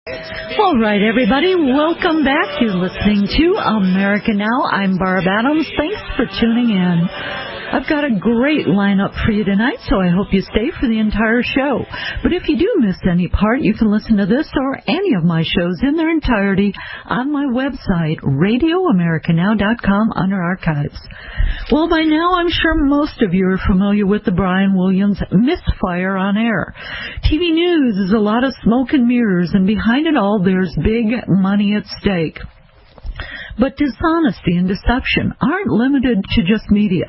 All right, everybody, welcome back. You're listening to America Now. I'm Barb Adams. Thanks for tuning in. I've got a great lineup for you tonight, so I hope you stay for the entire show. But if you do miss any part, you can listen to this or any of my shows in their entirety on my website, RadioAmericaNow.com, under archives. Well, by now, I'm sure most of you are familiar with the Brian Williams misfire on air. TV news is a lot of smoke and mirrors, and behind it all, there's big money at stake. But dishonesty and deception aren't limited to just media.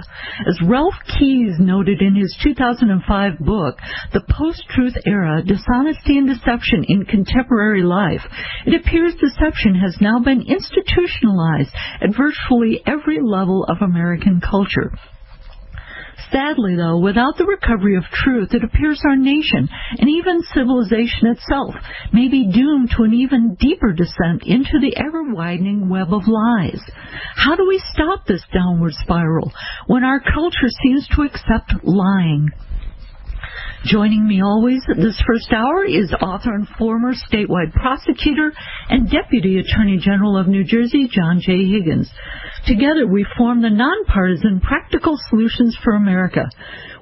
As Ralph Keyes noted in his 2005 book, The Post-Truth Era, Dishonesty and Deception in Contemporary Life, it appears deception has now been institutionalized at virtually every level of American culture. Sadly, though, without the recovery of truth, it appears our nation, and even civilization itself, may be doomed to an even deeper descent into the ever-widening web of lies. How do we stop this downward spiral when our culture seems to accept lying? Joining me always this first hour is author and former statewide prosecutor and Deputy Attorney General of New Jersey, John J. Higgins. Together we form the nonpartisan Practical Solutions for America.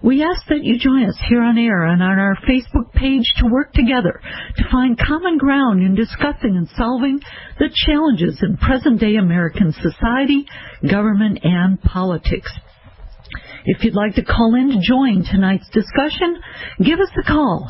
We ask that you join us here on air and on our Facebook page to work together to find common ground in discussing and solving the challenges in present-day American society, government, and politics. If you'd like to call in to join tonight's discussion, give us a call,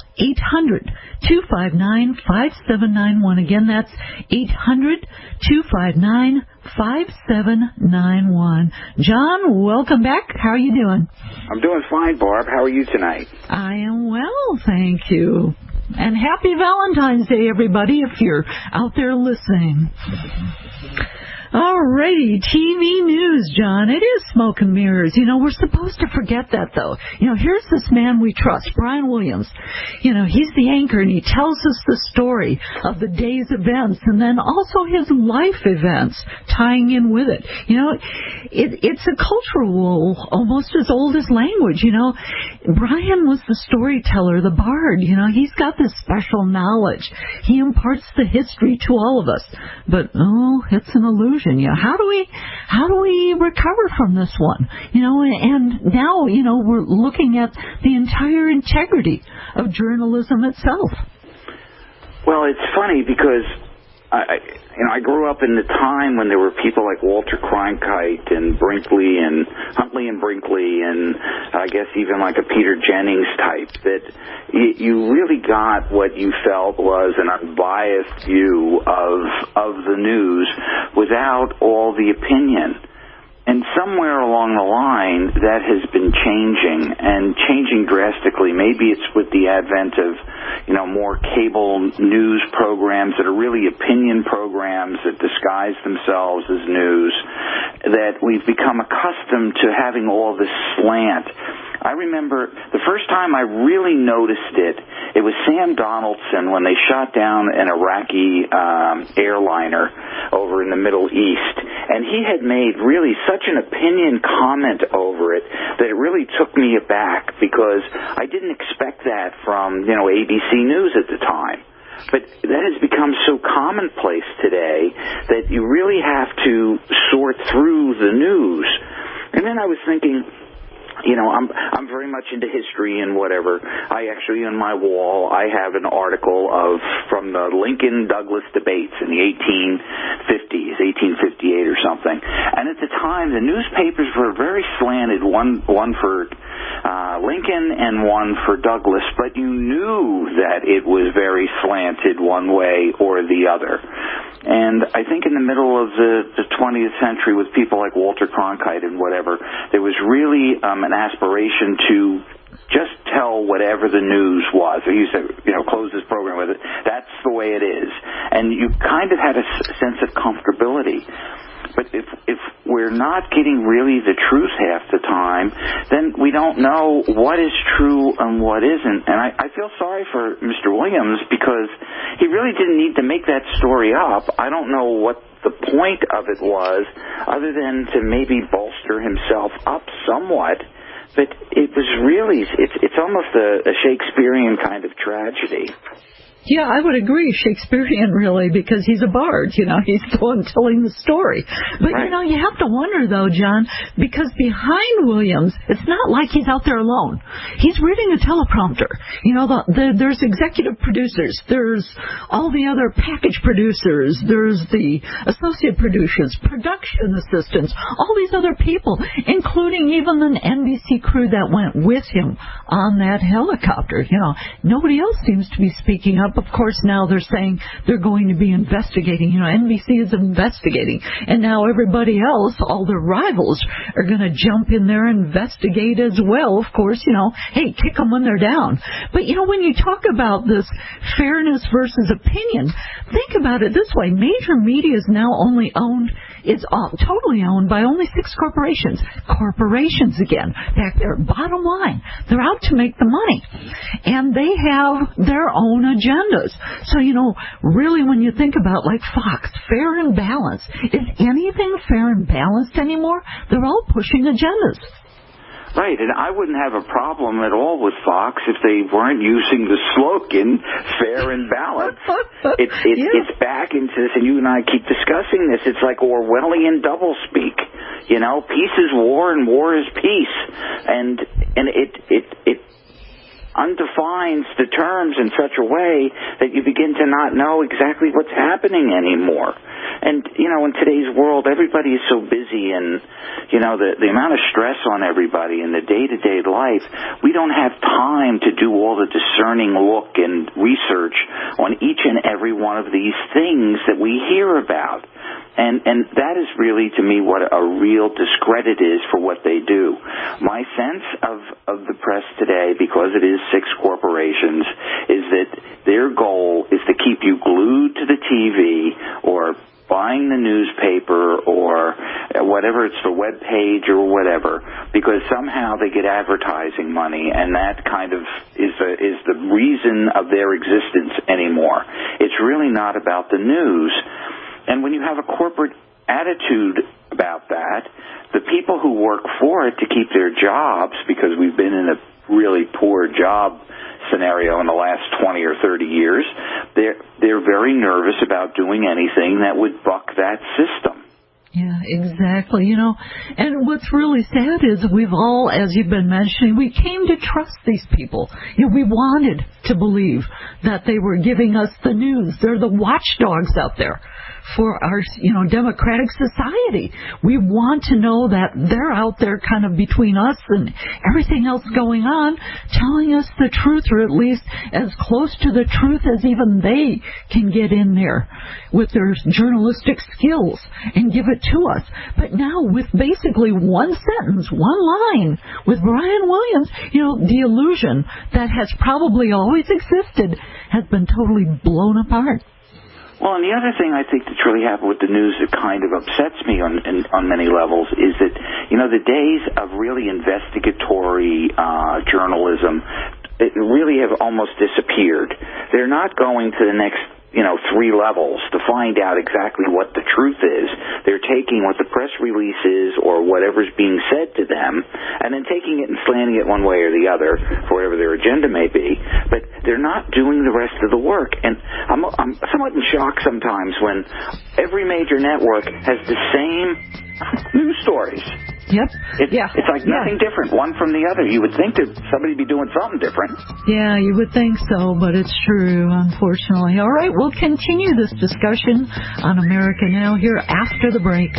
800-259-5791. Again, that's 800-259-5791. John, welcome back. How are you doing? I'm doing fine, Barb. How are you tonight? I am well, thank you. And happy Valentine's Day, everybody, if you're out there listening. Alrighty, TV news, John. It is smoke and mirrors. You know, we're supposed to forget that, though. You know, here's this man we trust, Brian Williams. You know, he's the anchor, and he tells us the story of the day's events and then also his life events tying in with it. You know, it's a cultural almost as old as language, you know. Brian was the storyteller, the bard. You know, he's got this special knowledge. He imparts the history to all of us. But, it's an illusion. Yeah, how do we recover from this one? You know, and now, you know, we're looking at the entire integrity of journalism itself. Well, it's funny because I grew up in the time when there were people like Walter Cronkite and Brinkley and Huntley and Brinkley and I guess even like a Peter Jennings type, that you really got what you felt was an unbiased view of the news without all the opinion. And somewhere along the line, that has been changing, and changing drastically. Maybe it's with the advent of, you know, more cable news programs that are really opinion programs that disguise themselves as news, that we've become accustomed to having all this slant. I remember the first time I really noticed it was Sam Donaldson when they shot down an Iraqi airliner over in the Middle East. And he had made really such an opinion comment over it that it really took me aback because I didn't expect that from, you know, ABC News at the time. But that has become so commonplace today that you really have to sort through the news. And then I was thinking, you know, I'm very much into history and whatever. I actually, on my wall, I have an article from the Lincoln-Douglas debates in the 1850s, 1858 or something. And at the time, the newspapers were very slanted, one for Lincoln and one for Douglas, but you knew that it was very slanted one way or the other. And I think in the middle of the 20th century with people like Walter Cronkite and whatever, there was really an aspiration to just tell whatever the news was. They used to, you know, close this program with it. That's the way it is. And you kind of had a sense of comfortability. But if we're not getting really the truth half the time, then we don't know what is true and what isn't. And I feel sorry for Mr. Williams because he really didn't need to make that story up. I don't know what the point of it was other than to maybe bolster himself up somewhat. But it was really, it's almost a Shakespearean kind of tragedy. Yeah, I would agree. Shakespearean, really, because he's a bard. He's the one telling the story. But, right. You have to wonder, though, John, because behind Williams, it's not like he's out there alone. He's reading a teleprompter. There's executive producers. There's all the other package producers. There's the associate producers, production assistants, all these other people, including even an NBC crew that went with him on that helicopter. Nobody else seems to be speaking up. Of course, now they're saying they're going to be investigating. NBC is investigating. And now everybody else, all their rivals, are going to jump in there and investigate as well. Of course, hey, kick them when they're down. But, when you talk about this fairness versus opinion, think about it this way. Major media is now totally owned by only 6 corporations. Corporations again. Back there, bottom line, they're out to make the money. And they have their own agendas. So, really when you think about, like Fox, fair and balanced, is anything fair and balanced anymore? They're all pushing agendas. Right, and I wouldn't have a problem at all with Fox if they weren't using the slogan fair and balanced. It's back into this, and you and I keep discussing this. It's like Orwellian doublespeak. Peace is war and war is peace. And it undefines the terms in such a way that you begin to not know exactly what's happening anymore. And, in today's world, everybody is so busy, and, the amount of stress on everybody in the day-to-day life, we don't have time to do all the discerning look and research on each and every one of these things that we hear about. And that is really, to me, what a real discredit is for what they do. My sense of the press today, because it is 6 corporations, is that their goal is to keep you glued to the TV or buying the newspaper or whatever, it's the web page or whatever, because somehow they get advertising money, and that kind of is the reason of their existence anymore. It's really not about the news. And when you have a corporate attitude about that, the people who work for it to keep their jobs, because we've been in a really poor job scenario in the last 20 or 30 years, they're very nervous about doing anything that would buck that system. Yeah, exactly. And what's really sad is we've all, as you've been mentioning, we came to trust these people. We wanted to believe that they were giving us the news. They're the watchdogs out there for our, democratic society. We want to know that they're out there kind of between us and everything else going on, telling us the truth, or at least as close to the truth as even they can get in there with their journalistic skills and give it to us. But now with basically one sentence, one line, with Brian Williams, the illusion that has probably always existed has been totally blown apart. Well, and the other thing I think that's really happened with the news that kind of upsets me on many levels is that, the days of really investigatory journalism really have almost disappeared. They're not going to the next 3 levels to find out exactly what the truth is. They're taking what the press release is or whatever's being said to them and then taking it and slanting it one way or the other for whatever their agenda may be. But they're not doing the rest of the work. And I'm somewhat in shock sometimes when every major network has the same news stories. Yep. It's like nothing different, one from the other. You would think that somebody would be doing something different. Yeah, you would think so, but it's true, unfortunately. All right, we'll continue this discussion on America Now here after the break.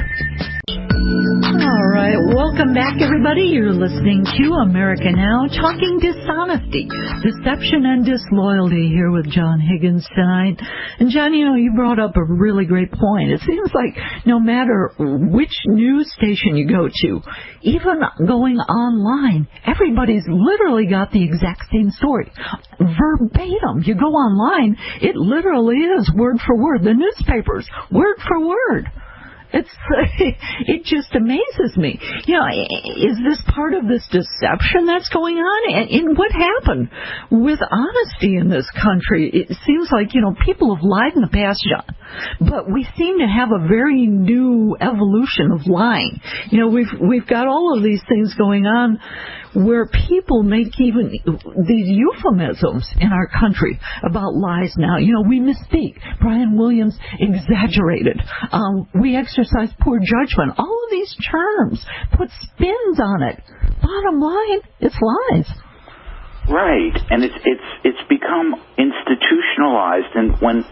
All right, welcome back, everybody. You're listening to America Now, talking dishonesty, deception, and disloyalty here with John Higgins tonight. And, John, you brought up a really great point. It seems like no matter which news station you go to, even going online, everybody's literally got the exact same story. Verbatim. You go online, it literally is word for word. The newspapers, word for word. It just amazes me. Is this part of this deception that's going on? And what happened with honesty in this country? It seems like, people have lied in the past, John. But we seem to have a very new evolution of lying. You know, we've got all of these things going on where people make even these euphemisms in our country about lies now. You know, we misspeak. Brian Williams exaggerated. We exercise poor judgment. All of these terms put spins on it. Bottom line, it's lies. Right, and it's become institutionalized. And when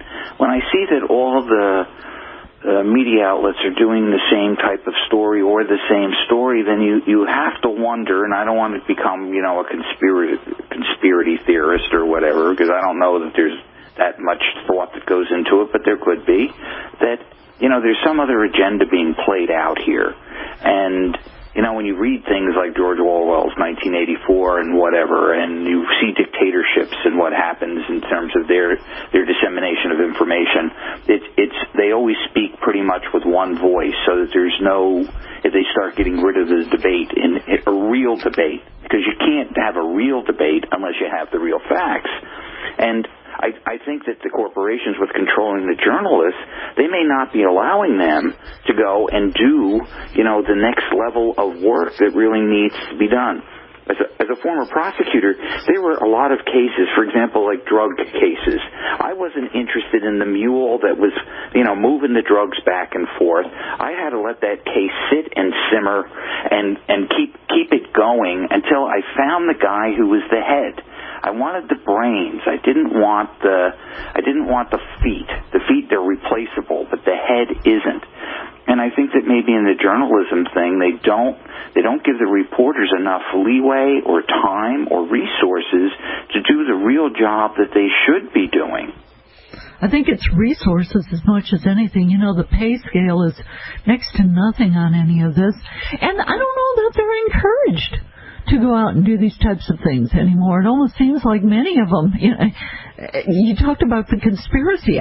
I see that all of the media outlets are doing the same type of story or the same story, then you have to wonder. And I don't want to become, you know, a conspiracy theorist or whatever, because I don't know that there's that much thought that goes into it, but there could be that, you know, there's some other agenda being played out here. And you know, when you read things like George Orwell's 1984 and whatever, and you see dictatorships and what happens in terms of their dissemination of information, they always speak pretty much with one voice, so that there's no, if they start getting rid of the debate, in a real debate, because you can't have a real debate unless you have the real facts. And I think that the corporations with controlling the journalists, they may not be allowing them to go and do, you know, the next level of work that really needs to be done. As a former prosecutor, there were a lot of cases, for example, like drug cases. I wasn't interested in the mule that was, you know, moving the drugs back and forth. I had to let that case sit and simmer and keep it going until I found the guy who was the head. I wanted the brains. I didn't want the feet. The feet, they're replaceable, but the head isn't. And I think that maybe in the journalism thing, they don't give the reporters enough leeway or time or resources to do the real job that they should be doing. I think it's resources as much as anything. You know, the pay scale is next to nothing on any of this. And I don't know that they're encouraged to go out and do these types of things anymore. It almost seems like many of them, you know, you talked about the conspiracy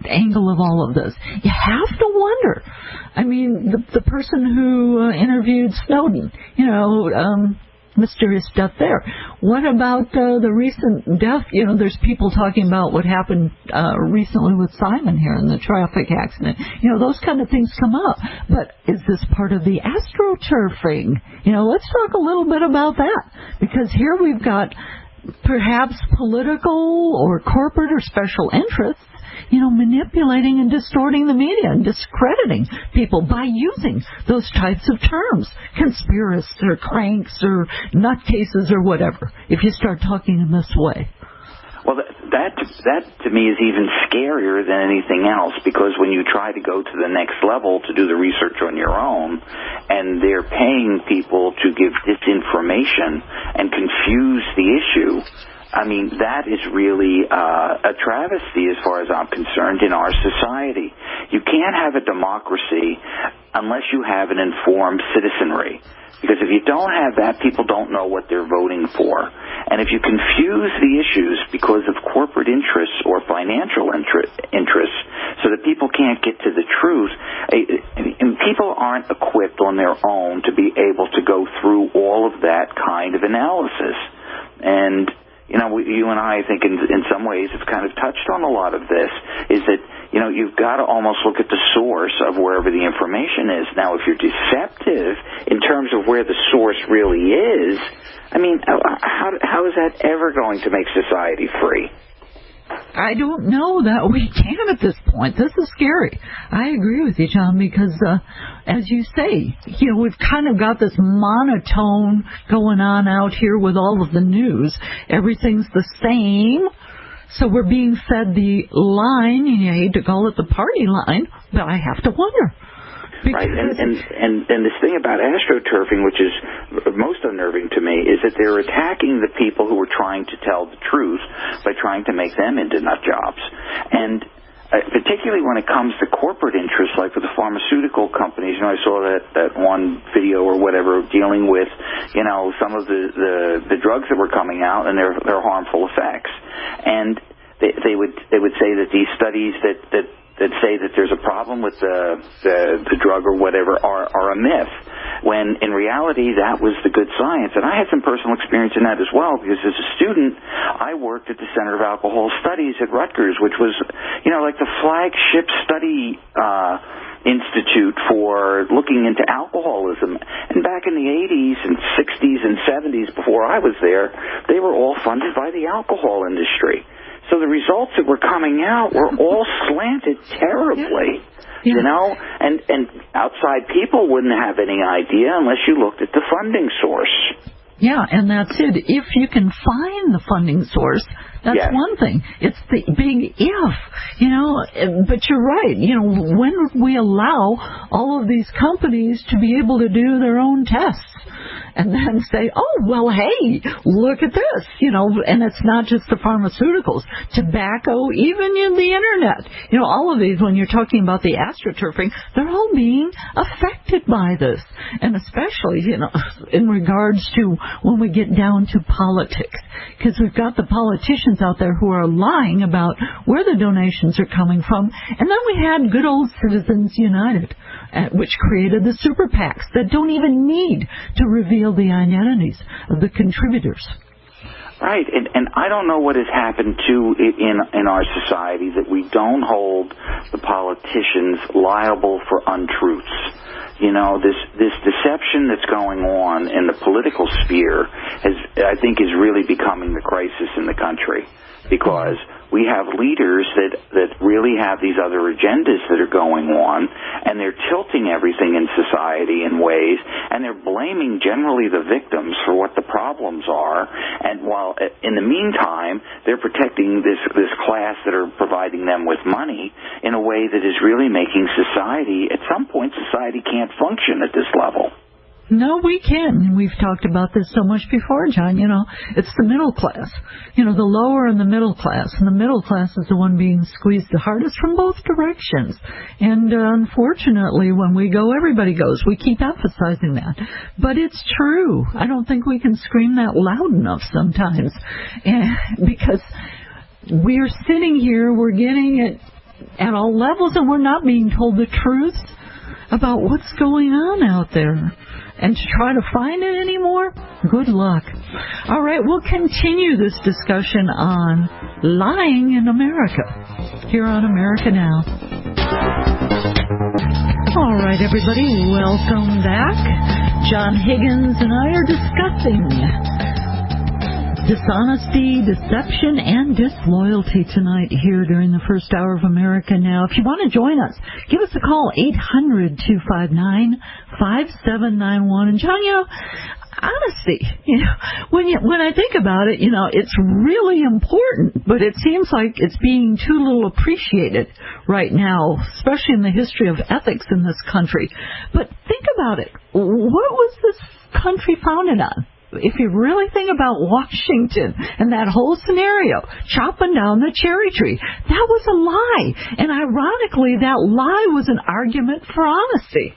angle of all of this. You have to wonder. I mean, the person who interviewed Snowden, you know, mysterious death there. What about the recent death? You know, there's people talking about what happened recently with Simon here in the traffic accident. You know, those kind of things come up. But is this part of the astroturfing? You know, let's talk a little bit about that. Because here we've got perhaps political or corporate or special interests, you know, manipulating and distorting the media and discrediting people by using those types of terms, conspiracists or cranks or nutcases or whatever, if you start talking in this way. Well, that to me is even scarier than anything else, because when you try to go to the next level to do the research on your own, and they're paying people to give disinformation and confuse the issue, I mean, that is really a travesty as far as I'm concerned in our society. You can't have a democracy unless you have an informed citizenry. Because if you don't have that, people don't know what they're voting for. And if you confuse the issues because of corporate interests or financial interests so that people can't get to the truth, and people aren't equipped on their own to be able to go through all of that kind of analysis. And you know, you and I think in some ways have kind of touched on a lot of this, is that, you know, you've got to almost look at the source of wherever the information is. Now, if you're deceptive in terms of where the source really is, I mean, how is that ever going to make society free? I don't know that we can at this point. This is scary. I agree with you, John, because as you say, you know, we've kind of got this monotone going on out here with all of the news. Everything's the same. So we're being fed the line, and you hate to call it the party line, but I have to wonder. Right, and this thing about astroturfing, which is most unnerving to me, is that they're attacking the people who are trying to tell the truth by trying to make them into nut jobs. And particularly when it comes to corporate interests, like with the pharmaceutical companies, you know, I saw that one video or whatever dealing with, you know, some of the drugs that were coming out and their harmful effects. And they would say that these studies that say that there's a problem with the drug or whatever are a myth. when in reality that was the good science. And I had some personal experience in that as well, because as a student, I worked at the Center of Alcohol Studies at Rutgers, which was, like the flagship study institute for looking into alcoholism. And back in the 80s and 60s and 70s, before I was there, they were all funded by the alcohol industry. So the results that were coming out were all slanted terribly. Yeah. And outside people wouldn't have any idea unless you looked at the funding source. Yeah, and that's it. If you can find the funding source, that's one thing. It's the big if, but you're right. When would we allow all of these companies to be able to do their own tests and then say, oh, well, hey, look at this, and it's not just the pharmaceuticals, tobacco, even in the internet. All of these, when you're talking about the astroturfing, they're all being affected by this. And especially, in regards to when we get down to politics, because we've got the politicians out there who are lying about where the donations are coming from. And then we had good old Citizens United, which created the super PACs that don't even need to reveal the identities of the contributors. Right, and I don't know what has happened too in our society, that we don't hold the politicians liable for untruths. This deception that's going on in the political sphere I think is really becoming the crisis in the country, because we have leaders that really have these other agendas that are going on, and they're tilting everything in society in ways, and they're blaming generally the victims for what the problems are, and while in the meantime they're protecting this class that are providing them with money in a way that is really making society, at some point society can't function at this level. No, we can. We've talked about this so much before, John. It's the middle class. The lower and the middle class. And the middle class is the one being squeezed the hardest from both directions. And unfortunately, when we go, everybody goes. We keep emphasizing that. But it's true. I don't think we can scream that loud enough sometimes. Because we're sitting here, we're getting it at all levels, and we're not being told the truth about what's going on out there. And to try to find it anymore, good luck. All right, we'll continue this discussion on lying in America here on America Now. All right, everybody, welcome back. John Higgins and I are discussing dishonesty, deception, and disloyalty tonight here during the first hour of America Now. If you want to join us, give us a call, 800-259-5791. And John, honesty, when I think about it, it's really important, but it seems like it's being too little appreciated right now, especially in the history of ethics in this country. But think about it. What was this country founded on? If you really think about Washington and that whole scenario, chopping down the cherry tree, that was a lie. And ironically, that lie was an argument for honesty.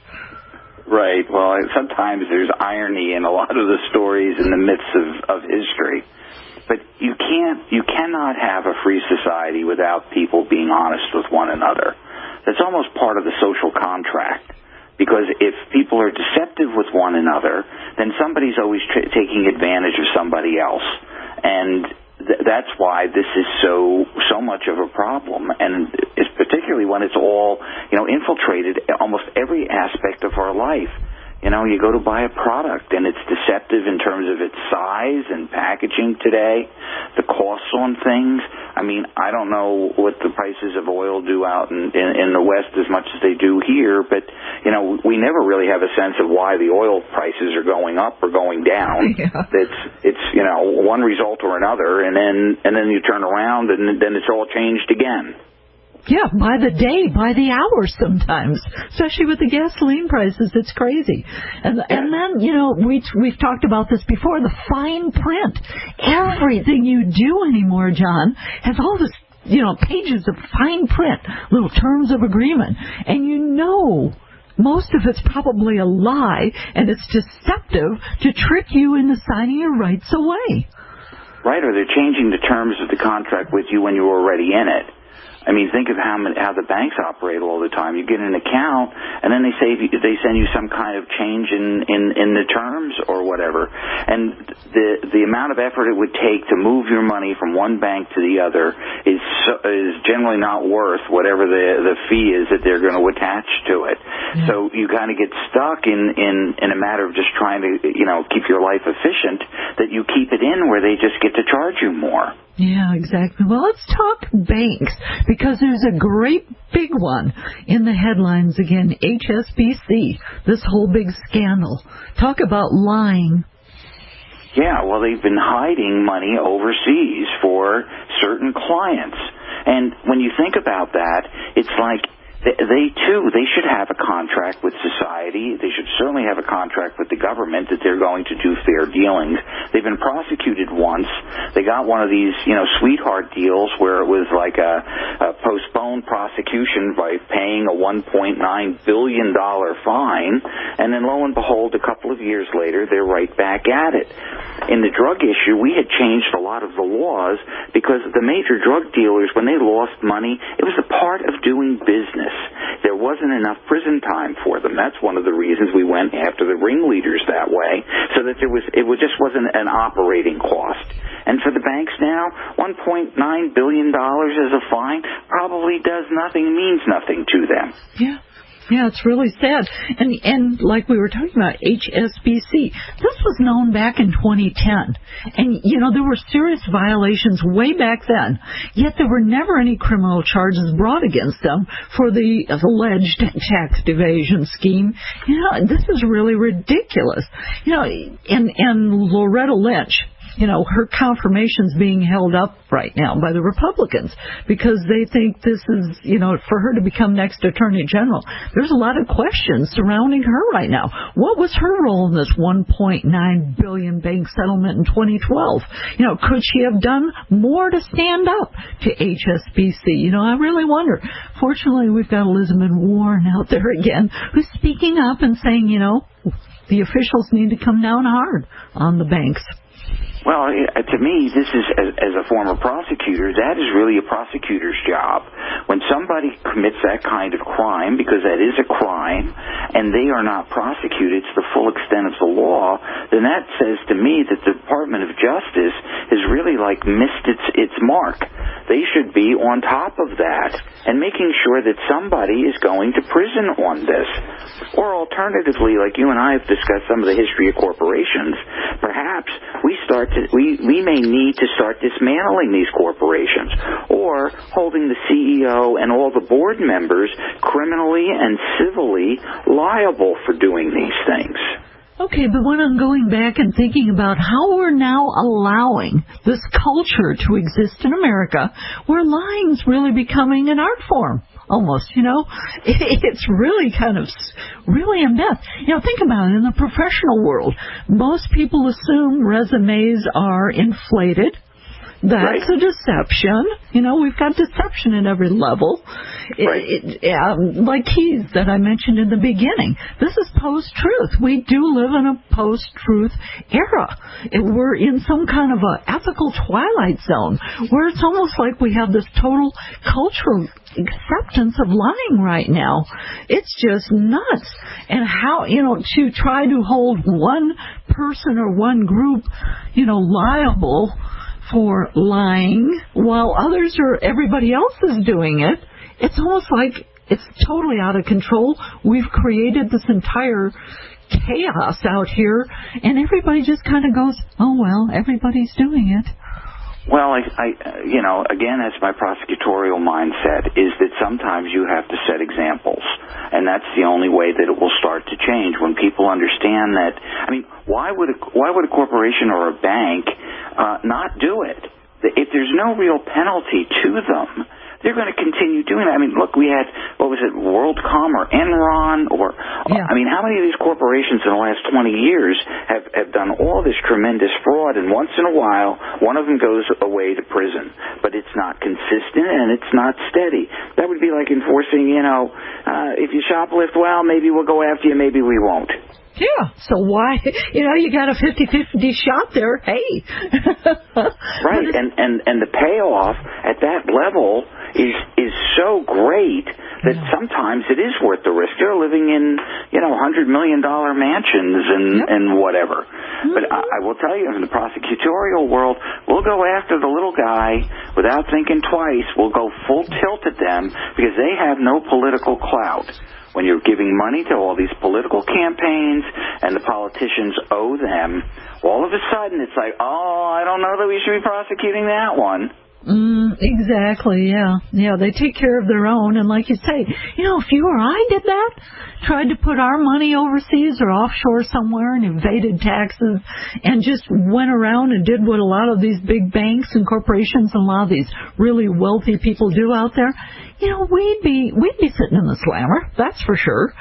Right. Well, sometimes there's irony in a lot of the stories in the midst of history. But you cannot have a free society without people being honest with one another. That's almost part of the social contract. Because if people are deceptive with one another, then somebody's always taking advantage of somebody else. And that's why this is so much of a problem. And it's particularly when it's all, infiltrated almost every aspect of our life. You go to buy a product, and it's deceptive in terms of its size and packaging today, the costs on things. I mean, I don't know what the prices of oil do out in the West as much as they do here, but, we never really have a sense of why the oil prices are going up or going down. Yeah. It's one result or another, and then you turn around, and then it's all changed again. Yeah, by the day, by the hour sometimes, especially with the gasoline prices. It's crazy. And then, we've talked about this before, the fine print. Everything you do anymore, John, has all this, pages of fine print, little terms of agreement. And most of it's probably a lie, and it's deceptive to trick you into signing your rights away. Right, or they're changing the terms of the contract with you when you're already in it. I mean, think of how the banks operate all the time. You get an account, and then they send you some kind of change in the terms or whatever. And the amount of effort it would take to move your money from one bank to the other is generally not worth whatever the fee is that they're going to attach to it. Yeah. So you kind of get stuck in a matter of just trying to keep your life efficient, that you keep it in where they just get to charge you more. Yeah, exactly. Well, let's talk banks, because there's a great big one in the headlines again, HSBC, this whole big scandal. Talk about lying. Yeah, well, they've been hiding money overseas for certain clients. And when you think about that, it's like they should have a contract with society. They should certainly have a contract with the government that they're going to do fair dealings. They've been prosecuted once. They got one of these, sweetheart deals where it was like a postponed prosecution by paying a $1.9 billion fine, and then lo and behold, a couple of years later, they're right back at it. In the drug issue, we had changed a lot of the laws because the major drug dealers, when they lost money, it was a part of doing business. There wasn't enough prison time for them. That's one of the reasons we went after the ringleaders that way, so that it just wasn't an operating cost. And for the banks now, $1.9 billion as a fine probably does nothing, means nothing to them. Yeah. Yeah, it's really sad. And like we were talking about, HSBC, this was known back in 2010. And, there were serious violations way back then, yet there were never any criminal charges brought against them for the alleged tax evasion scheme. This is really ridiculous. And Loretta Lynch, her confirmation's being held up right now by the Republicans because they think this is, for her to become next Attorney General. There's a lot of questions surrounding her right now. What was her role in this $1.9 billion bank settlement in 2012? Could she have done more to stand up to HSBC? I really wonder. Fortunately, we've got Elizabeth Warren out there again who's speaking up and saying, the officials need to come down hard on the banks. Well, to me, this is, as a former prosecutor, that is really a prosecutor's job. When somebody commits that kind of crime, because that is a crime, and they are not prosecuted to the full extent of the law, then that says to me that the Department of Justice has really, missed its mark. They should be on top of that and making sure that somebody is going to prison on this. Or alternatively, like you and I have discussed some of the history of corporations, perhaps we may need to start dismantling these corporations or holding the CEO and all the board members criminally and civilly liable for doing these things. Okay, but when I'm going back and thinking about how we're now allowing this culture to exist in America, where lying's really becoming an art form, almost, it's really kind of really embedded. Think about it. In the professional world, most people assume resumes are inflated. That's a deception. We've got deception at every level. Right. Like keys that I mentioned in the beginning. This is post-truth. We do live in a post-truth era. We're in some kind of a ethical twilight zone where it's almost like we have this total cultural acceptance of lying right now. It's just nuts. And how, to try to hold one person or one group, liable for lying while everybody else is doing it, it's almost like it's totally out of control. We've created this entire chaos out here, and everybody just kind of goes, oh, well, everybody's doing it. Well, again, that's my prosecutorial mindset, is that sometimes you have to set examples, and that's the only way that it will start to change. When people understand that, why would a corporation or a bank not do it? If there's no real penalty to them, they're going to continue doing it. Look, we had, WorldCom or Enron how many of these corporations in the last 20 years have done all this tremendous fraud, and once in a while, one of them goes away to prison. But it's not consistent and it's not steady. That would be like enforcing, if you shoplift, well, maybe we'll go after you, maybe we won't. Yeah, so why, you got a 50-50 shot there, hey. Right, and the payoff at that level is so great that sometimes it is worth the risk. They're living in, $100 million mansions and whatever. But I will tell you, in the prosecutorial world, we'll go after the little guy without thinking twice. We'll go full tilt at them because they have no political clout. When you're giving money to all these political campaigns and the politicians owe them, all of a sudden it's like, I don't know that we should be prosecuting that one. Exactly, yeah. Yeah, they take care of their own. And like you say, if you or I did that, tried to put our money overseas or offshore somewhere and evaded taxes and just went around and did what a lot of these big banks and corporations and a lot of these really wealthy people do out there, we'd be sitting in the slammer, that's for sure.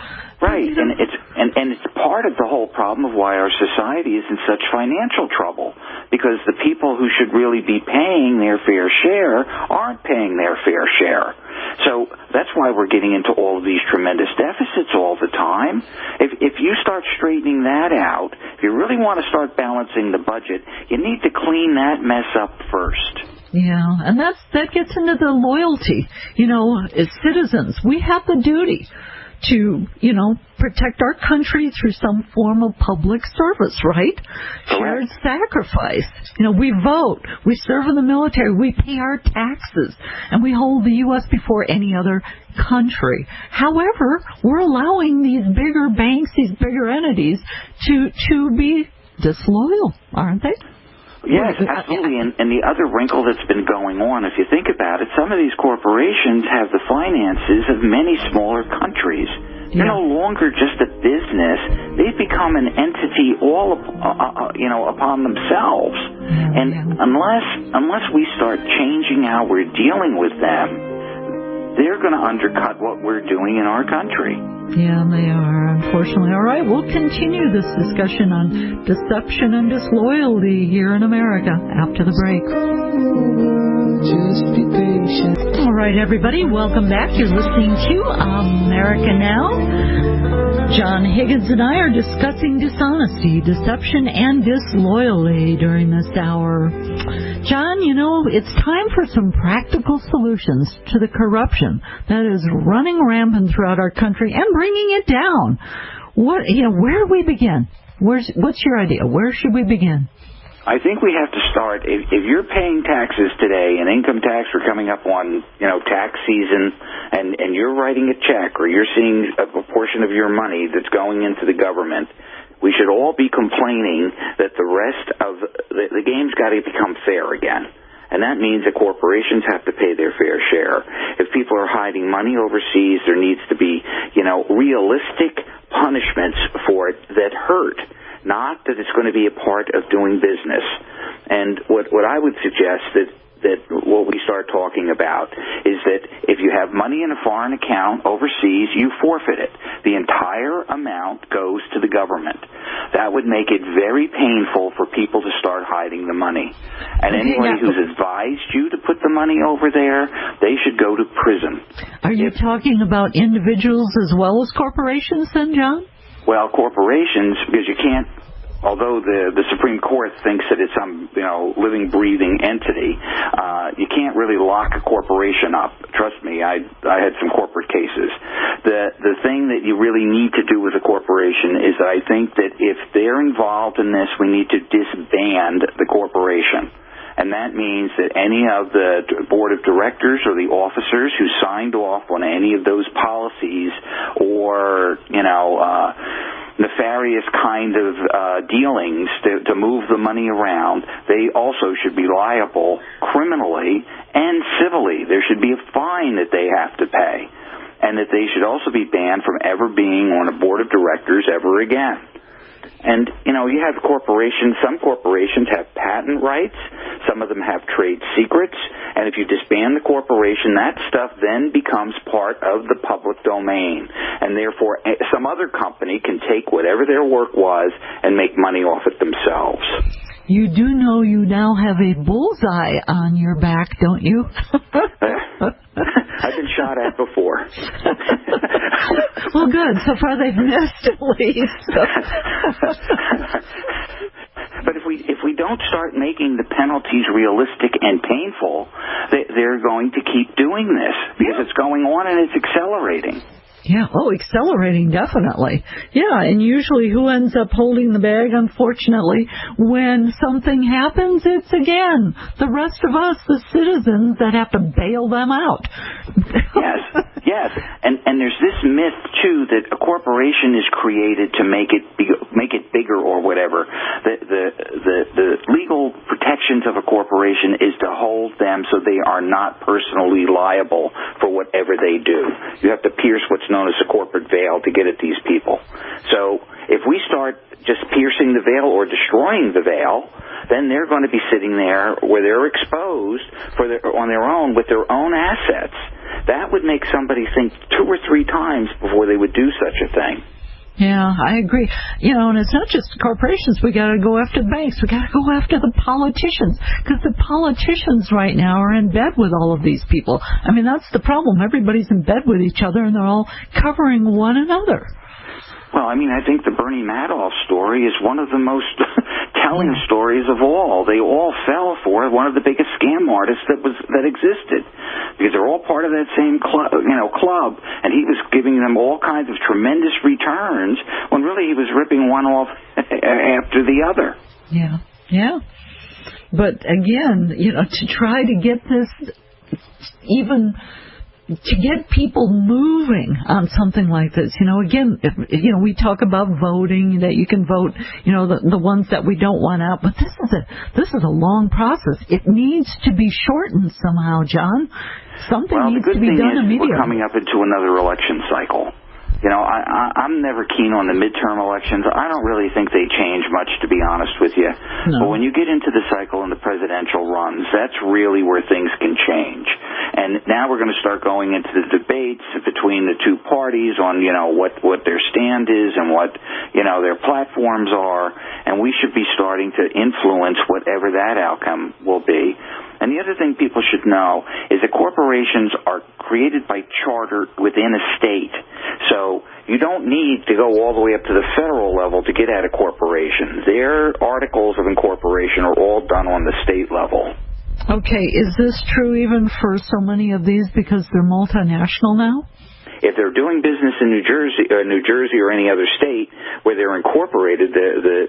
Right, and it's part of the whole problem of why our society is in such financial trouble, because the people who should really be paying their fair share aren't paying their fair share. So that's why we're getting into all of these tremendous deficits all the time. If you start straightening that out, if you really want to start balancing the budget, you need to clean that mess up first. Yeah, and that gets into the loyalty. As citizens, we have the duty to, protect our country through some form of public service, right? Shared sacrifice. We vote, we serve in the military, we pay our taxes, and we hold the U.S. before any other country. However, we're allowing these bigger banks, these bigger entities, to be disloyal, aren't they? Yes, absolutely. And the other wrinkle that's been going on, if you think about it, some of these corporations have the finances of many smaller countries. They're no longer just a business. They've become an entity all, upon themselves. And unless we start changing how we're dealing with them, they're going to undercut what we're doing in our country. Yeah, they are, unfortunately. All right, we'll continue this discussion on deception and disloyalty here in America after the break. Just be patient. All right, everybody, welcome back. You're listening to America Now. John Higgins and I are discussing dishonesty, deception, and disloyalty during this hour. John, it's time for some practical solutions to the corruption that is running rampant throughout our country and bringing it down. Where do we begin? What's your idea? Where should we begin? I think we have to start, if you're paying taxes today and income tax are coming up on, tax season, and you're writing a check or you're seeing a portion of your money that's going into the government, we should all be complaining that the rest of the game's got to become fair again. And that means that corporations have to pay their fair share. If people are hiding money overseas, there needs to be, realistic punishments for it that hurt. Not that it's going to be a part of doing business. And what I would suggest that what we start talking about is that if you have money in a foreign account overseas, you forfeit it. The entire amount goes to the government. That would make it very painful for people to start hiding the money. And anybody who's advised you to put the money over there, they should go to prison. Are you talking about individuals as well as corporations then, John? Well, corporations, because you can't, although the Supreme Court thinks that it's some, living, breathing entity, you can't really lock a corporation up. Trust me, I had some corporate cases. The thing that you really need to do with a corporation is that I think that if they're involved in this, we need to disband the corporation. And that means that any of the board of directors or the officers who signed off on any of those policies or, nefarious kind of dealings to move the money around, they also should be liable criminally and civilly. There should be a fine that they have to pay, and that they should also be banned from ever being on a board of directors ever again. And, you have corporations, some corporations have patent rights, some of them have trade secrets, and if you disband the corporation, that stuff then becomes part of the public domain. And therefore, some other company can take whatever their work was and make money off it themselves. You do know you now have a bullseye on your back, don't you? I've been shot at before. Well, good. So far they've missed at least. But if we don't start making the penalties realistic and painful, they're going to keep doing this because it's going on and it's accelerating. Yeah, accelerating, definitely. Yeah, and usually who ends up holding the bag, unfortunately, when something happens, it's, again, the rest of us, the citizens, that have to bail them out. Yes. And there's this myth, too, that a corporation is created to make it bigger or whatever. The legal protections of a corporation is to hold them so they are not personally liable for whatever they do. You have to pierce what's known as a corporate veil to get at these people. So if we start just piercing the veil or destroying the veil, then they're going to be sitting there where they're exposed on their own with their own assets. That would make somebody think 2 or 3 times before they would do such a thing. Yeah, I agree. And it's not just corporations. We got to go after the banks. We got to go after the politicians, because the politicians right now are in bed with all of these people. I mean, that's the problem. Everybody's in bed with each other, and they're all covering one another. Well, I mean, I think the Bernie Madoff story is one of the most telling stories of all. They all fell for one of the biggest scam artists that existed, because they're all part of that same club, and he was giving them all kinds of tremendous returns when really he was ripping one off after the other. Yeah. But again, to try to get this even to get people moving on something like this, again, we talk about voting, that you can vote, the ones that we don't want out, but this is a long process. It needs to be shortened somehow, John. Something needs to be done immediately. We're coming up into another election cycle. I'm never keen on the midterm elections. I don't really think they change much, to be honest with you. No. But when you get into the cycle and the presidential runs, that's really where things can change. And now we're going to start going into the debates between the two parties on, what their stand is and what, their platforms are. And we should be starting to influence whatever that outcome will be. And the other thing people should know is that corporations are created by charter within a state. So you don't need to go all the way up to the federal level to get at a corporation. Their articles of incorporation are all done on the state level. Okay, is this true even for so many of these because they're multinational now? If they're doing business in New Jersey or any other state where they're incorporated,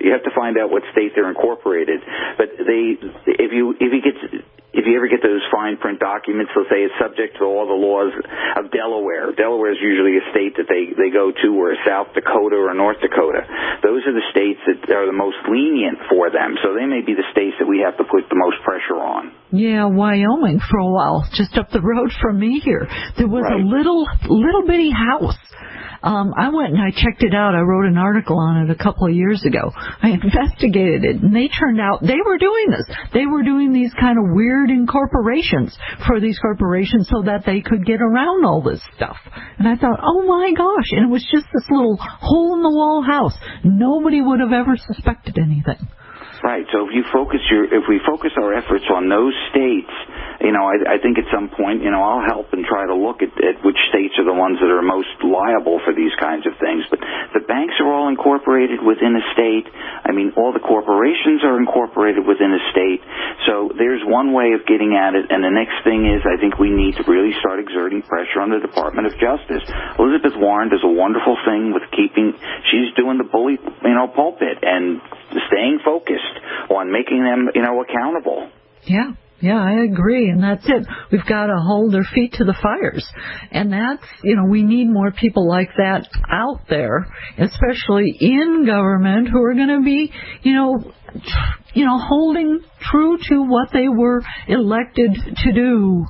you have to find out what state they're incorporated. But if you ever get those fine print documents, they'll say it's subject to all the laws of Delaware. Delaware is usually a state that they go to, or South Dakota or North Dakota. Those are the states that are the most lenient for them. So they may be the states that we have to put the most pressure on. Yeah, Wyoming for a while, just up the road from me here. There was a little bitty house. I went and I checked it out. I wrote an article on it a couple of years ago. I investigated it, and they turned out they were doing this. They were doing these kind of weird incorporations for these corporations so that they could get around all this stuff. And I thought, oh my gosh, and it was just this little hole-in-the-wall house. Nobody would have ever suspected anything. Right. So if we focus our efforts on those states, I think at some point, I'll help and try to look at which states are the ones that are most liable for these kinds of things. But the banks are all incorporated within a state. I mean, all the corporations are incorporated within a state. So there's one way of getting at it. And the next thing is, I think we need to really start exerting pressure on the Department of Justice. Elizabeth Warren does a wonderful thing with she's doing the bully, pulpit and staying focused on making them, accountable. Yeah, I agree, and that's it. We've got to hold their feet to the fires, and that's, we need more people like that out there, especially in government, who are going to be, holding true to what they were elected to do.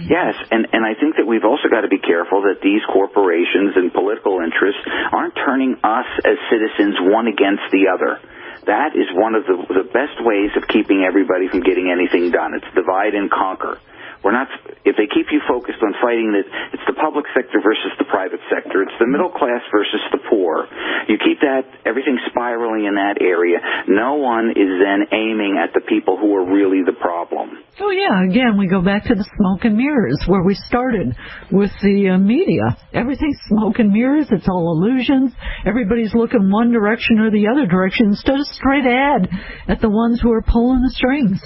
Yes, and I think that we've also got to be careful that these corporations and political interests aren't turning us as citizens one against the other. That is one of the best ways of keeping everybody from getting anything done. It's divide and conquer. If they keep you focused on fighting that, it's the public sector versus the private sector. It's the middle class versus the poor. You keep everything spiraling in that area. No one is then aiming at the people who are really the problem. Oh, yeah. Again, we go back to the smoke and mirrors where we started with the media. Everything's smoke and mirrors. It's all illusions. Everybody's looking one direction or the other direction instead of straight ahead at the ones who are pulling the strings.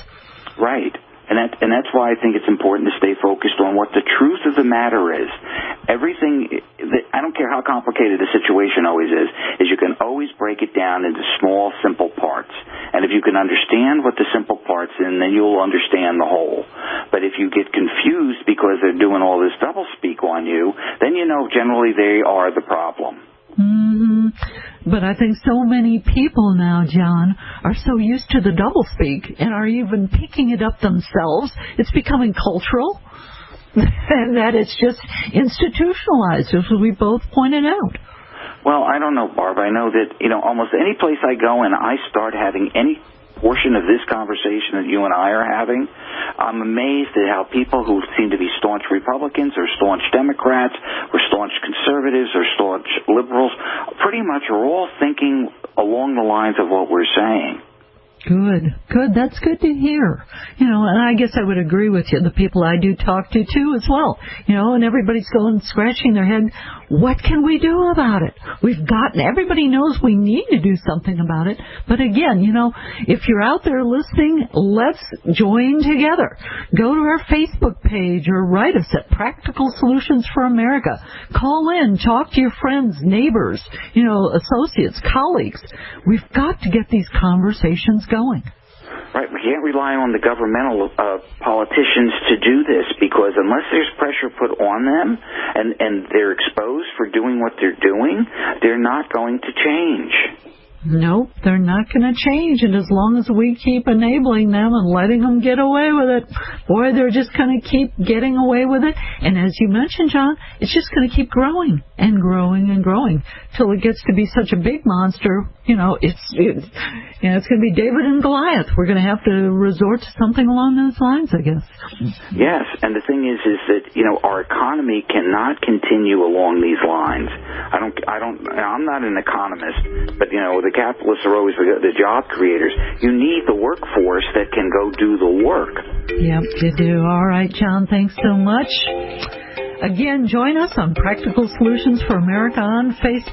Right. And that's why I think it's important to stay focused on what the truth of the matter is. Everything, I don't care how complicated the situation always is you can always break it down into small, simple parts. And if you can understand what the simple parts are, then you'll understand the whole. But if you get confused because they're doing all this doublespeak on you, then you know generally they are the problem. Mm-hmm. But I think so many people now, John, are so used to the doublespeak and are even picking it up themselves. It's becoming cultural, and that it's just institutionalized, as we both pointed out. Well, I don't know, Barb. I know that, almost any place I go and I start having any portion of this conversation that you and I are having, I'm amazed at how people who seem to be staunch Republicans or staunch Democrats or staunch conservatives or staunch liberals pretty much are all thinking along the lines of what we're saying. Good. That's good to hear. And I guess I would agree with you. The people I do talk to, too, as well. And everybody's going scratching their head. What can we do about it? Everybody knows we need to do something about it. But again, if you're out there listening, let's join together. Go to our Facebook page or write us at Practical Solutions for America. Call in, talk to your friends, neighbors, associates, colleagues. We've got to get these conversations going. Right, we can't rely on the governmental politicians to do this, because unless there's pressure put on them and they're exposed for doing what they're doing, they're not going to change. Nope, they're not going to change, and as long as we keep enabling them and letting them get away with it, boy, they're just going to keep getting away with it. And as you mentioned, John, it's just going to keep growing and growing and growing till it gets to be such a big monster. It's going to be David and Goliath. We're going to have to resort to something along those lines, I guess. Yes, and the thing is that our economy cannot continue along these lines. I'm not an economist, but the capitalists are always the job creators. You need the workforce that can go do the work. Yep, you do. All right, John, thanks so much. Again, join us on Practical Solutions for America on Facebook.